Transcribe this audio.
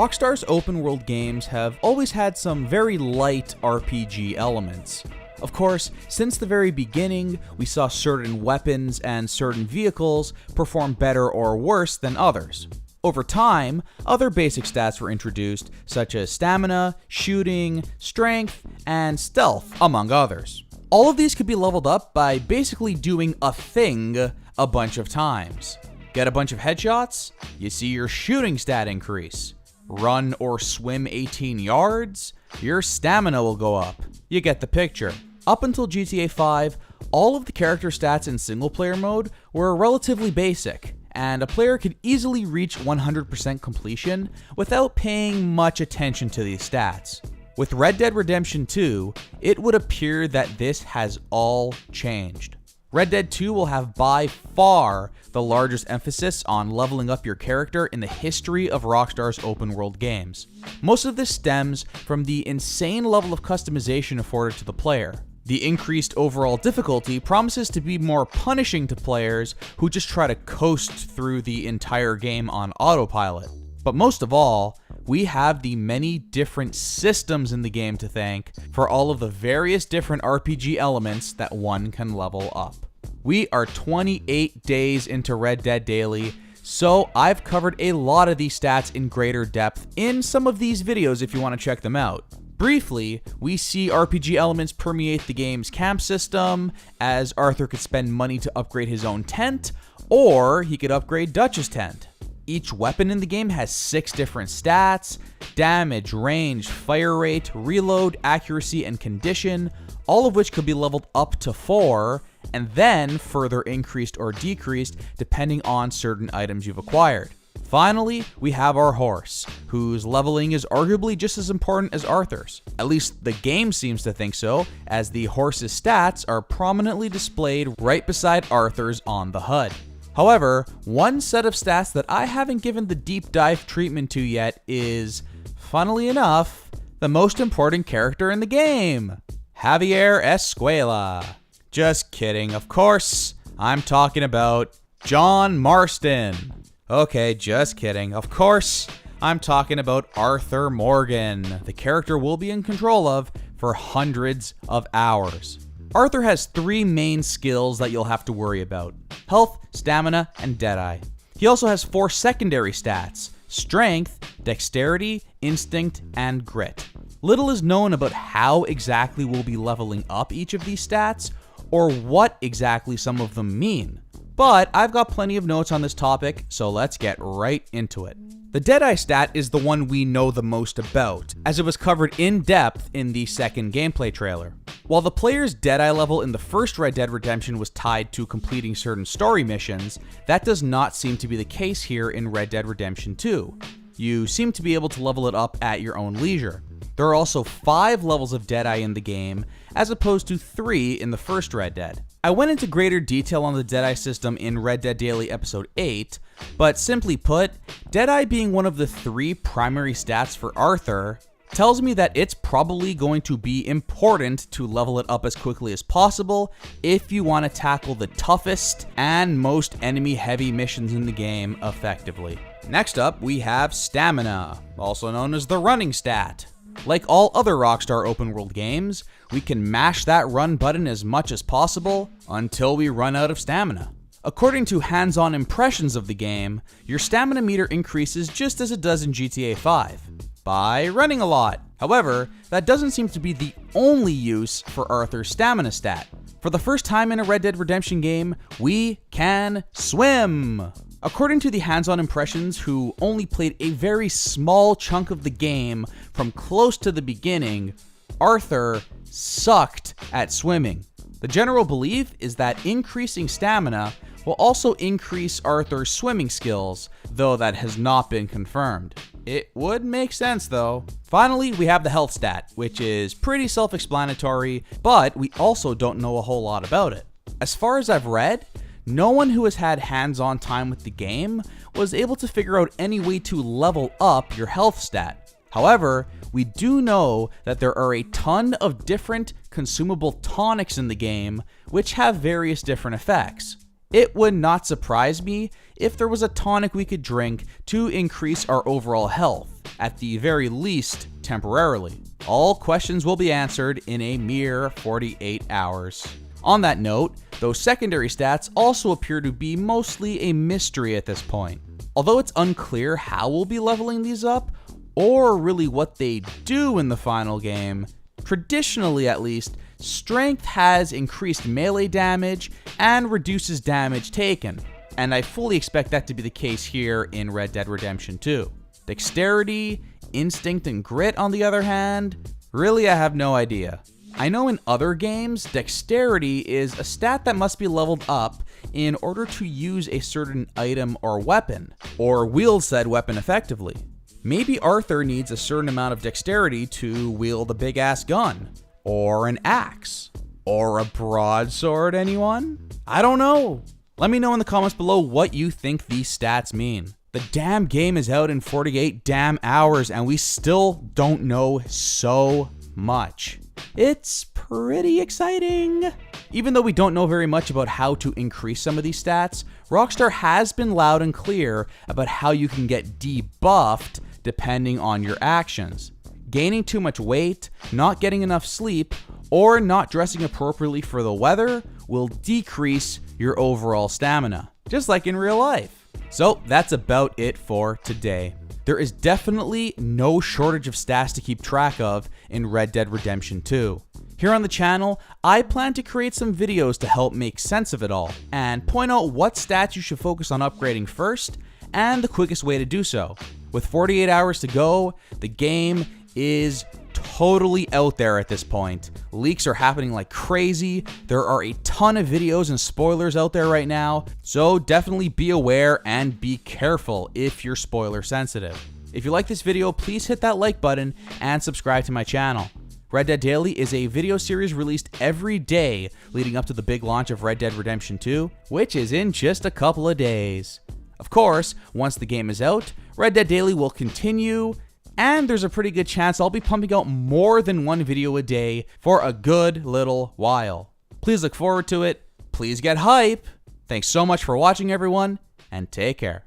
Rockstar's open world games have always had some very light RPG elements. Of course, since the very beginning, we saw certain weapons and certain vehicles perform better or worse than others. Over time, other basic stats were introduced, such as stamina, shooting, strength, and stealth, among others. All of these could be leveled up by basically doing a thing a bunch of times. Get a bunch of headshots, you see your shooting stat increase. Run or swim 18 yards, your stamina will go up. You get the picture. Up until GTA 5, all of the character stats in single-player mode were relatively basic, and a player could easily reach 100% completion without paying much attention to these stats. With Red Dead Redemption 2, it would appear that this has all changed. Red Dead 2 will have by far the largest emphasis on leveling up your character in the history of Rockstar's open world games. Most of this stems from the insane level of customization afforded to the player. The increased overall difficulty promises to be more punishing to players who just try to coast through the entire game on autopilot. But most of all, we have the many different systems in the game to thank for all of the various different RPG elements that one can level up. We are 28 days into Red Dead Daily, so I've covered a lot of these stats in greater depth in some of these videos if you want to check them out. Briefly, we see RPG elements permeate the game's camp system, as Arthur could spend money to upgrade his own tent, or he could upgrade Dutch's tent. Each weapon in the game has 6 different stats: damage, range, fire rate, reload, accuracy, and condition, all of which could be leveled up to 4, and then further increased or decreased depending on certain items you've acquired. Finally, we have our horse, whose leveling is arguably just as important as Arthur's. At least the game seems to think so, as the horse's stats are prominently displayed right beside Arthur's on the HUD. However, one set of stats that I haven't given the deep dive treatment to yet is, funnily enough, the most important character in the game, Javier Escuela. Just kidding, of course, I'm talking about John Marston. Okay, just kidding, of course, I'm talking about Arthur Morgan, the character we'll be in control of for hundreds of hours. Arthur has 3 main skills that you'll have to worry about: health, stamina, and Deadeye. He also has 4 secondary stats: strength, dexterity, instinct, and grit. Little is known about how exactly we'll be leveling up each of these stats, or what exactly some of them mean. But I've got plenty of notes on this topic, so let's get right into it. The Deadeye stat is the one we know the most about, as it was covered in depth in the second gameplay trailer. While the player's Deadeye level in the first Red Dead Redemption was tied to completing certain story missions, that does not seem to be the case here in Red Dead Redemption 2. You seem to be able to level it up at your own leisure. There are also 5 levels of Deadeye in the game, as opposed to 3 in the first Red Dead. I went into greater detail on the Deadeye system in Red Dead Daily Episode 8, but simply put, Deadeye being one of the 3 primary stats for Arthur tells me that it's probably going to be important to level it up as quickly as possible if you want to tackle the toughest and most enemy-heavy missions in the game effectively. Next up, we have stamina, also known as the running stat. Like all other Rockstar open world games, we can mash that run button as much as possible until we run out of stamina. According to hands-on impressions of the game, your stamina meter increases just as it does in GTA 5, by running a lot. However, that doesn't seem to be the only use for Arthur's stamina stat. For the first time in a Red Dead Redemption game, we can swim! According to the hands-on impressions who only played a very small chunk of the game from close to the beginning, Arthur sucked at swimming. The general belief is that increasing stamina will also increase Arthur's swimming skills, though that has not been confirmed. It would make sense though. Finally, we have the health stat, which is pretty self-explanatory, but we also don't know a whole lot about it. As far as I've read, no one who has had hands-on time with the game was able to figure out any way to level up your health stat. However, we do know that there are a ton of different consumable tonics in the game, which have various different effects. It would not surprise me if there was a tonic we could drink to increase our overall health, at the very least temporarily. All questions will be answered in a mere 48 hours. On that note, those secondary stats also appear to be mostly a mystery at this point. Although it's unclear how we'll be leveling these up, or really what they do in the final game, traditionally at least, strength has increased melee damage and reduces damage taken, and I fully expect that to be the case here in Red Dead Redemption 2. Dexterity, instinct, and grit, on the other hand, really I have no idea. I know in other games, dexterity is a stat that must be leveled up in order to use a certain item or weapon, or wield said weapon effectively. Maybe Arthur needs a certain amount of dexterity to wield a big ass gun, or an axe, or a broadsword, anyone? I don't know. Let me know in the comments below what you think these stats mean. The damn game is out in 48 damn hours and we still don't know so much. It's pretty exciting. Even though we don't know very much about how to increase some of these stats, Rockstar has been loud and clear about how you can get debuffed depending on your actions. Gaining too much weight, not getting enough sleep, or not dressing appropriately for the weather will decrease your overall stamina, just like in real life. So that's about it for today. There is definitely no shortage of stats to keep track of in Red Dead Redemption 2. Here on the channel, I plan to create some videos to help make sense of it all, and point out what stats you should focus on upgrading first, and the quickest way to do so. With 48 hours to go, the game is totally out there at this point. Leaks are happening like crazy. There are a ton of videos and spoilers out there right now, so definitely be aware and be careful if you're spoiler sensitive. If you like this video, please hit that like button and subscribe to my channel. Red Dead Daily is a video series released every day leading up to the big launch of Red Dead Redemption 2, which is in just a couple of days. Of course, once the game is out, Red Dead Daily will continue, and there's a pretty good chance I'll be pumping out more than one video a day for a good little while. Please look forward to it. Please get hype. Thanks so much for watching, everyone, and take care.